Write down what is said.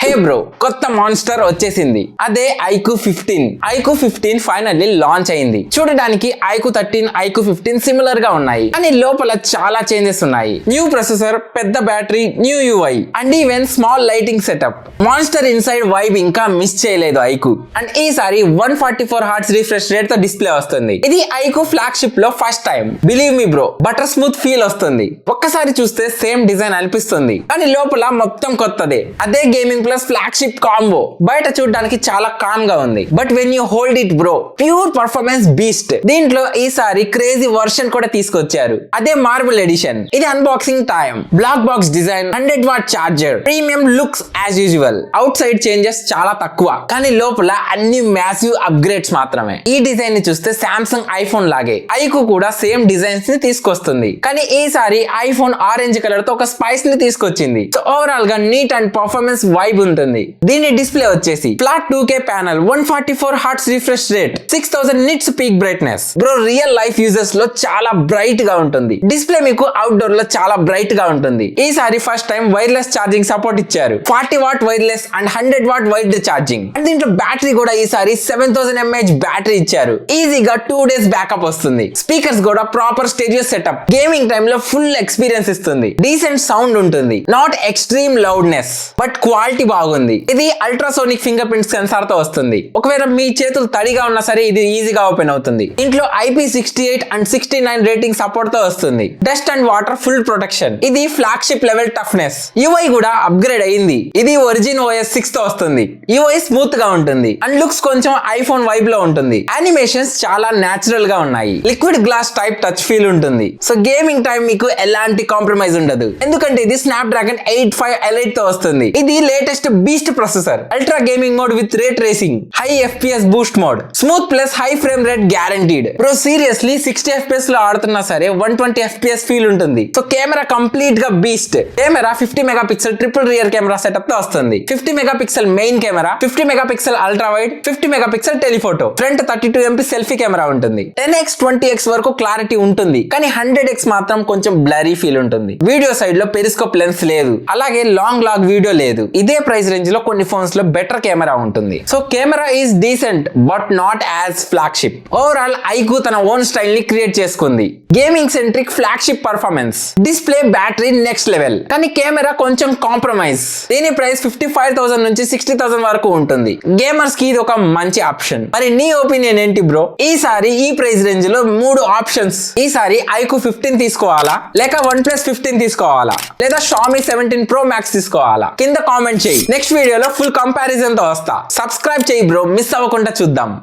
హే bro, కొత్త monster వచ్చేసింది. అదే ఐక్యూ 15. ఐక్యూ 15 ఫైనల్లీ లాంచ్ అయింది. చూడడానికి ఐక్యూ 13, ఐక్యూ 15 సిమిలర్ గా ఉన్నాయి, కానీ లోపల చాలా చేంజెస్ ఉన్నాయి. న్యూ ప్రాసెసర్, పెద్ద battery, new UI and even small lighting setup. Monster inside vibe ఇంకా మిస్ చేయలేదు ఐక్యూ. అండ్ ఈసారి 144 Hz రిఫ్రెష్ రేట్ తో డిస్ప్లే వస్తుంది. ఇది ఐక్యూ ఫ్లాగ్షిప్ లో first time. Believe me bro, butter smooth feel వస్తుంది. ఒక్కసారి చూస్తే సేమ్ డిజైన్ అనిపిస్తుంది, కానీ లోపల మొత్తం కొత్తదే. అదే గేమింగ్ ప్లస్ ఫ్లాగ్షిప్ కాంబో. బయట చూడడానికి చాలా కామ్ గా ఉంది, but when you hold it bro, pure performance beast. దీంట్లో ఈసారి క్రేజీ వర్షన్ కూడా తీసుకొచ్చారు. అదే మార్బుల్ ఎడిషన్. ఇది unboxing time. Black box design, 100W charger, premium looks as usual. Outside changes చాలా తక్కువ, కానీ లోపల అన్ని మ్యాసివ్ అప్గ్రేడ్స్ మాత్రమే. ఈ డిజైన్ ని చూస్తే సామ్సంగ్ ఐఫోన్ లాగే ఐక్యూ కూడా సేమ్ డిజైన్స్ ని తీసుకొస్తుంది, కానీ ఈసారి ఐఫోన్ ఆరెంజ్ కలర్ తో ఒక స్పైస్ ని తీసుకొచ్చింది. సో ఓవరాల్ గా నీట్ అండ్ పర్ఫార్మెన్స్ వైబ్ ఉంటుంది. దీని డిస్ప్లే వచ్చేసి flat 2K panel, 144 Hz refresh rate, 6000 nits peak brightness. Bro, real life users లో చాలా బ్రైట్ గా ఉంటుంది. డిస్ప్లే మీకు అవుట్డోర్ లో చాలా బ్రైట్ గా ఉంటుంది. ఈసారి first time wireless charging support ఇచ్చారు. 40W wireless and 100W wired charging. And దీంట్లో బ్యాటరీ కూడా ఈసారి 7000 mAh బ్యాటరీ ఇచ్చారు. ఈజీగా 2 days బ్యాకప్ వస్తుంది. స్పీకర్స్ కూడా ప్రాపర్ స్టేరియో సెటప్. గేమింగ్ టైమ్ లో ఫుల్ ఎక్స్పీరియన్స్ ఇస్తుంది. డీసెంట్ సౌండ్ ఉంటుంది, not extreme loudness, but quality బాగుంది. ఇది అల్ట్రాసోనిక్ ఫింగర్ ప్రింట్ సెన్సార్ తో వస్తుంది. ఒకవేళ మీ చేతులు తడిగా ఉన్నా సరే ఇది ఈజీగా ఓపెన్ అవుతుంది. ఇంట్లో IP68 అండ్ 69 రేటింగ్ సపోర్ట్ తో వస్తుంది. Dust and water full protection. ఇది ఫ్లాగ్షిప్ లెవెల్ టఫ్నెస్. యూఐ కూడా అప్గ్రేడ్ అయింది. ఇది ఒరిజిన్ OS 6 తో వస్తుంది. యూఐ స్మూత్ గా ఉంటుంది అండ్ లుక్స్ కొంచెం ఐఫోన్ వైబ్ లో ఉంటుంది. యానిమేషన్స్ చాలా నేచురల్ గా ఉన్నాయి. Liquid glass type touch feel ఉంటుంది. సో గేమింగ్ టైం మీకు ఎలాంటి కాంప్రమైజ్ ఉండదు, ఎందుకంటే ఇది స్నాప్డ్రాగన్ 85 Elite తో వస్తుంది. ఇది latest beast processor. Ultra gaming mode with ray tracing, high FPS Boost mode, smooth plus high frame rate guaranteed. Bro seriously 60 FPS లో ఆడుతున్నా సరే 120 FPS ఫీల్ ఉంటుంది. సో కెమెరా కంప్లీట్ గా beast. Camera 50 MP triple rear camera setup తో వస్తుంది. 50 MP main camera, 50 MP ultra wide, 50 MP telephoto. Front 32 MP selfie camera ఉంటుంది. 10x 20x వరకు clarity ఉంటుంది, కానీ 100x మాత్రం కొంచెం బ్లరీ ఫీల్ ఉంటుంది. వీడియో సైడ్ లో పెరిస్కోప్ లెన్స్ లేదు, అలాగే లాంగ్ వీడియో లేదు. ఇదే ప్రైస్ రేంజ్ లో కొన్ని ఫోన్స్ లో బెటర్ కెమెరా ఉంటుంది. So camera is decent but not as flagship. Overall iQOO తన ఓన్ స్టైల్ ని క్రియేట్ చేసుకుంది. Gaming centric flagship performance, display, battery next level, కానీ కెమెరా కొంచెం కాంప్రమైజ్. దీని ప్రైస్ 55,000 నుంచి 60,000 వరకు ఉంటుంది. గేమర్స్ కి ఇది ఒక మంచి ఆప్షన్. మరి నీ ఒపీనియన్ ఏంటి బ్రో? ఈసారి ఈ ప్రైస్ రేంజ్ లో 3 ఆప్షన్స్. ఈసారి ఐక్యూ 15 తీసుకోవాలా, లేక OnePlus 15 తీసుకోవాలా, లేదా Xiaomi 17 Pro Max తీసుకోవాలా? కింద కామెంట్ చేయి. నెక్స్ట్ వీడియోలో ఫుల్ కంపారిజన్ తో వస్తా. సబ్స్క్రైబ్ చేయి బ్రో, మిస్ అవ్వకుండా చూద్దాం.